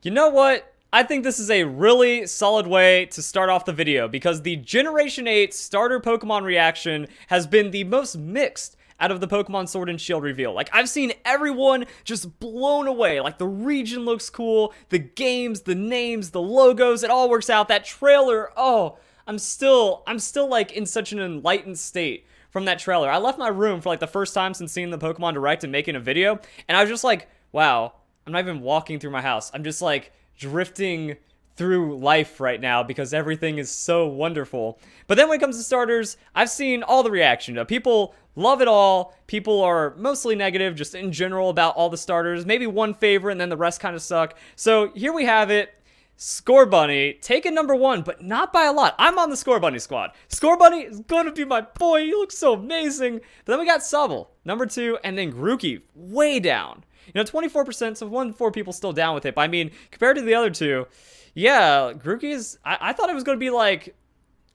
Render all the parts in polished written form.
You know what? I think this is a really solid way to start off the video because the Generation 8 starter Pokemon reaction has been the most mixed out of the Pokemon Sword and Shield reveal. Like, I've seen everyone just blown away. Like, the region looks cool, the games, the names, the logos, it all works out. That trailer, oh, I'm still like in such an enlightened state from that trailer. I left my room for like the first time since seeing the Pokemon Direct and making a video, and I was just like, wow, I'm not even walking through my house. I'm just like drifting through life right now because everything is so wonderful. But then when it comes to starters, I've seen all the reaction. People love it all. People are mostly negative just in general about all the starters. Maybe one favorite and then the rest kind of suck. So here we have it. Scorbunny taking #1, but not by a lot. I'm on the Scorbunny squad. Scorbunny is going to be my boy. He looks so amazing. But then we got Sobble, #2, and then Grookey, way down. You know, 24%, so 1 in 4 people still down with it. But I mean, compared to the other two, yeah, Grookey is, I thought it was going to be like,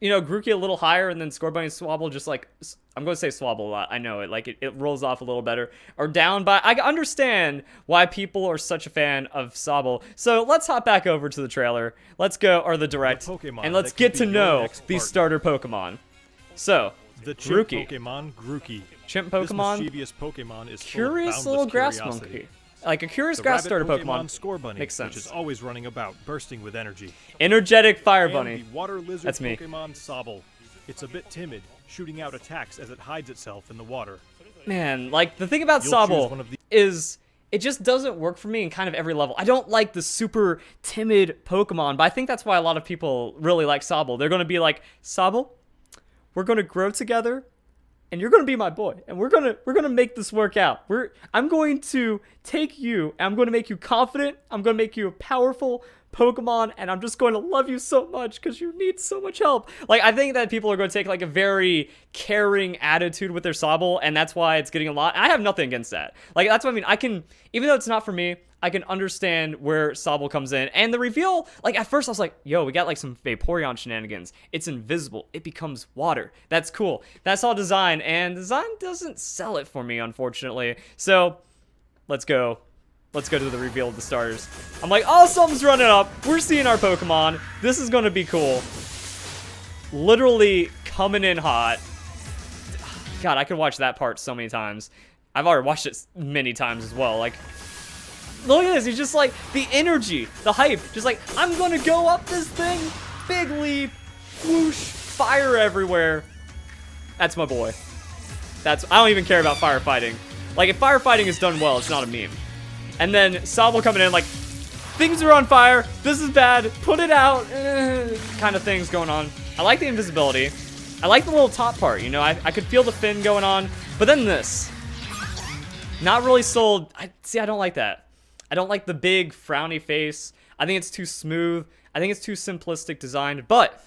you know, Grookey a little higher and then Scorbunny and Swabble just like, I'm going to say Swabble a lot. I know it, like it rolls off a little better. Or down, but I understand why people are such a fan of Sobble. So let's hop back over to the trailer. Let's go, or the direct, and let's get to know these starter Pokemon. So, the chimp Grookey. Pokemon, Grookey. Chimp Pokemon. This mischievous Pokemon is Curious full of little boundless grass curiosity. monkey. Like a curious The grass rabbit starter Pokemon. Scorbunny, Makes sense. which is always running about, bursting with energy. Energetic Fire And Bunny. the water lizard That's me. Pokemon Sobble. It's a bit timid, shooting out attacks as it hides itself in the water. Man, like the thing about You'll choose Sobble one of the- is it just doesn't work for me in kind of every level. I don't like the super timid Pokemon, but I think that's why a lot of people really like Sobble. They're going to be like, Sobble, we're going to grow together. And you're gonna be my boy, and we're gonna make this work out. I'm going to take you, and I'm gonna make you confident. I'm gonna make you a powerful Pokemon, and I'm just going to love you so much because you need so much help. Like, I think that people are going to take like a very caring attitude with their Sobble, and that's why it's getting a lot. I have nothing against that. Like, that's what I mean. I can, even though it's not for me, I can understand where Sobble comes in. And the reveal, like, at first I was like, yo, we got like some Vaporeon shenanigans. It's invisible. It becomes water. That's cool. That's all design, and design doesn't sell it for me, unfortunately. So, let's go. Let's go to the reveal of the starters. I'm like, oh, something's running up. We're seeing our Pokemon. This is going to be cool. Literally coming in hot. God, I could watch that part so many times. I've already watched it many times as well. Like, look at this. He's just like, the energy, the hype. Just like, I'm going to go up this thing. Big leap. Whoosh. Fire everywhere. That's my boy. I don't even care about firefighting. Like, if firefighting is done well, it's not a meme. And then Sobble coming in like, things are on fire. This is bad. Put it out. Kind of things going on. I like the invisibility. I like the little top part, you know. I could feel the fin going on. But then this. Not really sold. I don't like that. I don't like the big frowny face. I think it's too smooth. I think it's too simplistic designed. But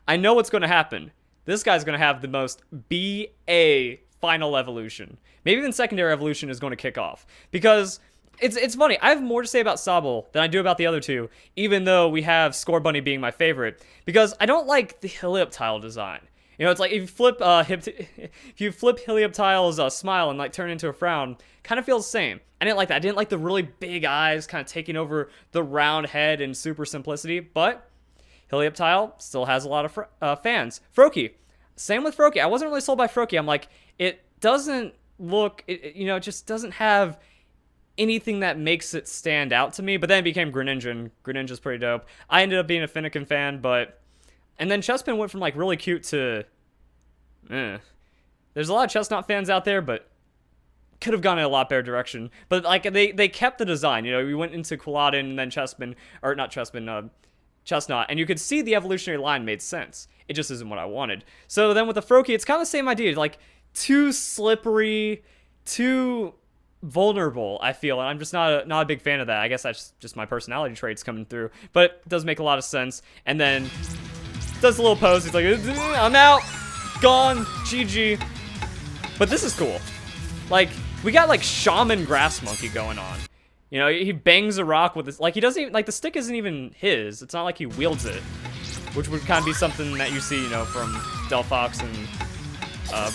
I know what's going to happen. This guy's going to have the most BA final evolution. Maybe even secondary evolution is going to kick off. Because it's funny. I have more to say about Sobble than I do about the other two, even though we have Scorbunny being my favorite. Because I don't like the Helioptile design. You know, it's like if you flip Helioptile's smile and like turn it into a frown, kind of feels the same. I didn't like that. I didn't like the really big eyes kind of taking over the round head and super simplicity. But Helioptile still has a lot of fans. Froakie. Same with Froakie. I wasn't really sold by Froakie. I'm like, it doesn't look, you know, it just doesn't have anything that makes it stand out to me. But then it became Greninja, and Greninja's pretty dope. I ended up being a Finnegan fan, but... And then Chespin went from, like, really cute to... There's a lot of Chestnut fans out there, but could have gone in a lot better direction. But, like, they kept the design, you know. We went into Quilladin and then Chespin, or not Chespin, Chestnut, and you could see the evolutionary line made sense. It just isn't what I wanted. So then with the Froakie, it's kind of the same idea. Like, too slippery, too vulnerable, I feel, and I'm just not a big fan of that. I guess that's just my personality traits coming through, but it does make a lot of sense. And then does a little pose. He's like, I'm out, gone, GG. But this is cool. Like, we got like Shaman Grass Monkey going on. You know, he bangs a rock with this, like, he doesn't even, like, the stick isn't even his. It's not like he wields it, which would kind of be something that you see, you know, from Delphox and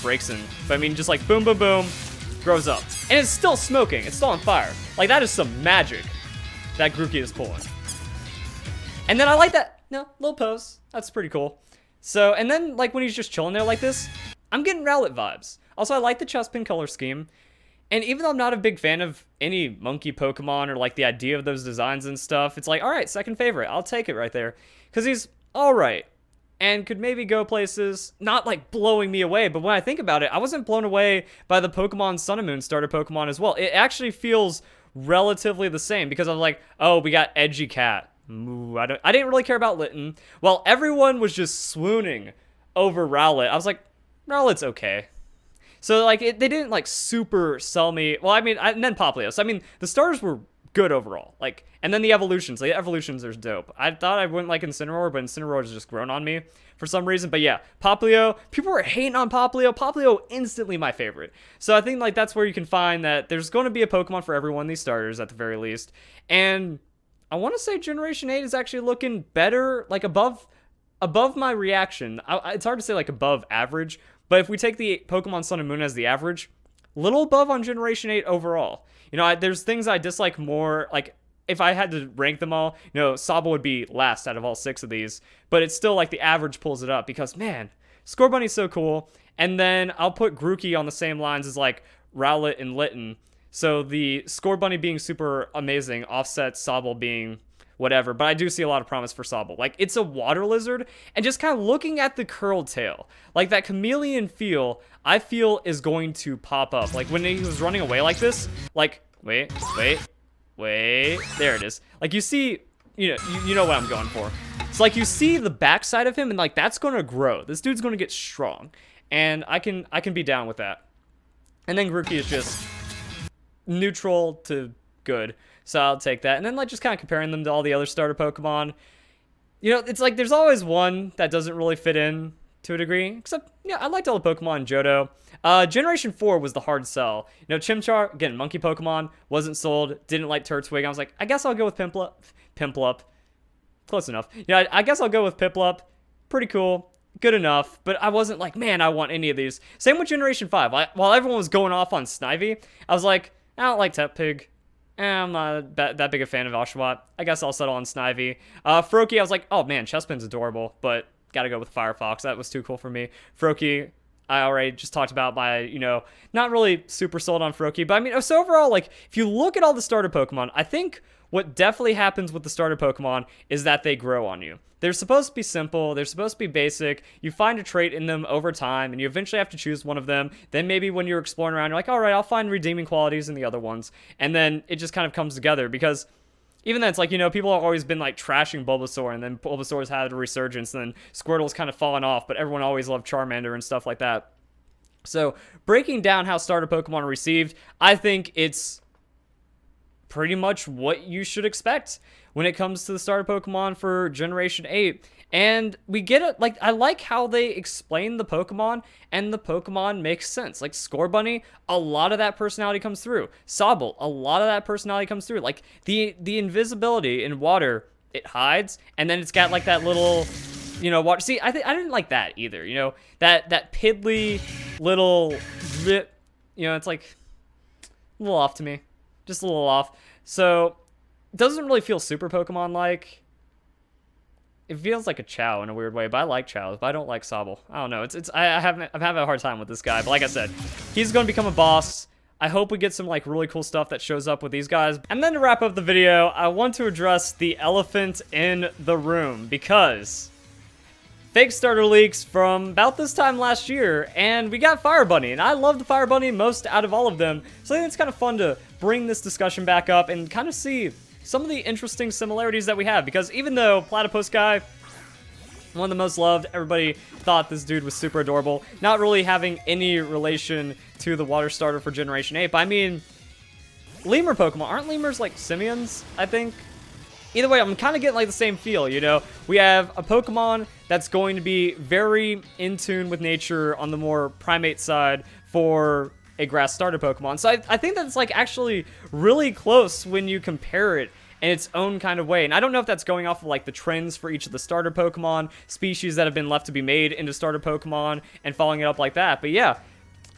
Braixen. But I mean, just like boom, boom, boom, grows up. And it's still smoking. It's still on fire. Like, that is some magic. that Grookey is pulling. And then I like that, little pose. That's pretty cool. So, and then like when he's just chilling there like this, I'm getting Rowlet vibes. Also, I like the chest pin color scheme. And even though I'm not a big fan of any monkey Pokemon or like the idea of those designs and stuff, it's like, all right, second favorite. I'll take it right there. Because he's all right. And could maybe go places, not like blowing me away. But when I think about it, I wasn't blown away by the Pokemon Sun and Moon starter Pokemon as well. It actually feels relatively the same because I'm like, oh, we got Edgy Cat. Ooh, I didn't really care about Litten. While everyone was just swooning over Rowlet, I was like, Rowlet's okay. So, like, they didn't, like, super sell me. Well, I mean, and then Poplios. I mean, the starters were good overall. Like, and then the evolutions. Like, the evolutions are dope. I thought I wouldn't like Incineroar, but Incineroar has just grown on me for some reason. But, yeah, Poplio. People were hating on Poplio. Poplio, instantly my favorite. So, I think, like, that's where you can find that there's going to be a Pokemon for every one of these starters, at the very least. And I want to say Generation 8 is actually looking better, like, above my reaction. It's hard to say, like, above average. But if we take the Pokemon Sun and Moon as the average, a little above on Generation 8 overall. You know, there's things I dislike more. Like, if I had to rank them all, you know, Sobble would be last out of all 6 of these. But it's still like the average pulls it up because, man, Scorbunny's so cool. And then I'll put Grookey on the same lines as, like, Rowlet and Litten. So the Scorbunny being super amazing offsets Sobble being whatever, but I do see a lot of promise for Sobble. Like, it's a water lizard, and just kind of looking at the curled tail, like that chameleon feel, I feel is going to pop up. Like, when he was running away like this, like, wait, there it is. Like, you see, you know what I'm going for. It's like you see the backside of him, and like that's going to grow. This dude's going to get strong, and I can be down with that. And then Grookey is just neutral to good. So I'll take that. And then, like, just kind of comparing them to all the other starter Pokemon. You know, it's like there's always one that doesn't really fit in to a degree. Except, yeah, I liked all the Pokemon in Johto. Generation 4 was the hard sell. You know, Chimchar, again, monkey Pokemon, wasn't sold. Didn't like Turtwig. I was like, I guess I'll go with Piplup. Close enough. Yeah, I guess I'll go with Piplup. Pretty cool. Good enough. But I wasn't like, man, I want any of these. Same with Generation 5. While everyone was going off on Snivy, I was like, I don't like Tepig. I'm not that big a fan of Oshawott. I guess I'll settle on Snivy. Froakie, I was like, oh man, Chespin's adorable, but gotta go with Firefox. That was too cool for me. Froakie, I already just talked about my, you know, not really super sold on Froakie, but I mean, so overall, like, if you look at all the starter Pokemon, I think what definitely happens with the starter Pokemon is that they grow on you. They're supposed to be simple. They're supposed to be basic. You find a trait in them over time, and you eventually have to choose one of them. Then maybe when you're exploring around, you're like, all right, I'll find redeeming qualities in the other ones. And then it just kind of comes together because even then, it's like, you know, people have always been like trashing Bulbasaur, and then Bulbasaur's had a resurgence, and then Squirtle's kind of fallen off, but everyone always loved Charmander and stuff like that. So breaking down how starter Pokemon are received, I think it's pretty much what you should expect when it comes to the starter Pokemon for Generation 8. And we get it, like, I like how they explain the Pokemon, and the Pokemon makes sense. Like, Scorbunny, a lot of that personality comes through. Sobble, a lot of that personality comes through. Like, the invisibility in water, it hides, and then it's got, like, that little, you know, water. See, I didn't like that either, you know? That piddly little, you know, it's, like, a little off to me. Just a little off. So doesn't really feel super Pokemon-like. It feels like a Chow in a weird way, but I like Chows, but I don't like Sobble. I don't know. I'm having a hard time with this guy, but like I said, he's going to become a boss. I hope we get some like really cool stuff that shows up with these guys. And then to wrap up the video, I want to address the elephant in the room because fake starter leaks from about this time last year, and we got Fire Bunny, and I love the Fire Bunny most out of all of them, so I think it's kind of fun to bring this discussion back up and kind of see some of the interesting similarities that we have, because even though Platypus Guy, one of the most loved, everybody thought this dude was super adorable, not really having any relation to the water starter for Generation 8, but I mean, lemur Pokemon, aren't lemurs like simians, I think? Either way, I'm kind of getting like the same feel, you know? We have a Pokemon that's going to be very in tune with nature on the more primate side for a grass starter Pokemon. So I think that's like actually really close when you compare it in its own kind of way. And I don't know if that's going off of like the trends for each of the starter Pokemon species that have been left to be made into starter Pokemon and following it up like that. But yeah,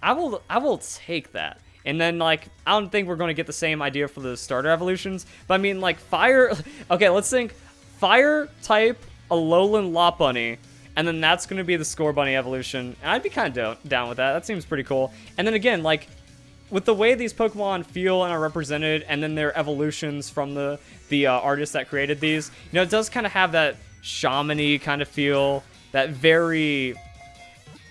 I will take that. And then, like, I don't think we're going to get the same idea for the starter evolutions. But, I mean, like, fire... Okay, let's think. Fire type Alolan Lopunny. And then that's going to be the Scorbunny evolution. And I'd be kind of down with that. That seems pretty cool. And then, again, like, with the way these Pokemon feel and are represented, and then their evolutions from the artist that created these, you know, it does kind of have that shaman-y kind of feel, that very,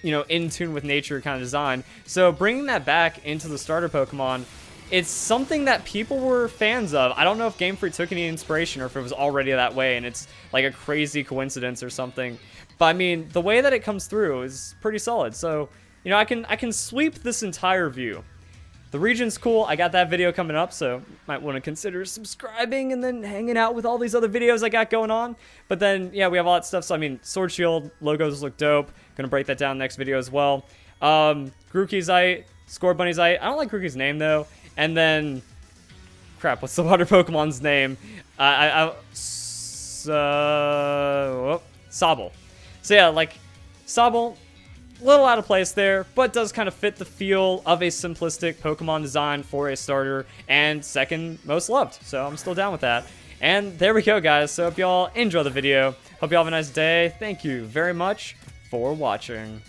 you know, in tune with nature kind of design. So bringing that back into the starter Pokemon, it's something that people were fans of. I don't know if Game Freak took any inspiration or if it was already that way and it's like a crazy coincidence or something. But I mean, the way that it comes through is pretty solid. So, you know, I can sweep this entire view. The region's cool. I got that video coming up, so might want to consider subscribing and then hanging out with all these other videos I got going on. But then, yeah, we have all that stuff. So, I mean, Sword Shield logos look dope. Gonna break that down next video as well. Grookey's Ite, Scorbunny's Ite. I don't like Grookey's name, though. And then, crap, what's the water Pokemon's name? Sobble. So, yeah, like, Sobble, little out of place there, but does kind of fit the feel of a simplistic Pokemon design for a starter and second most loved. So I'm still down with that. And there we go, guys. So hope y'all enjoy the video. Hope y'all have a nice day. Thank you very much for watching.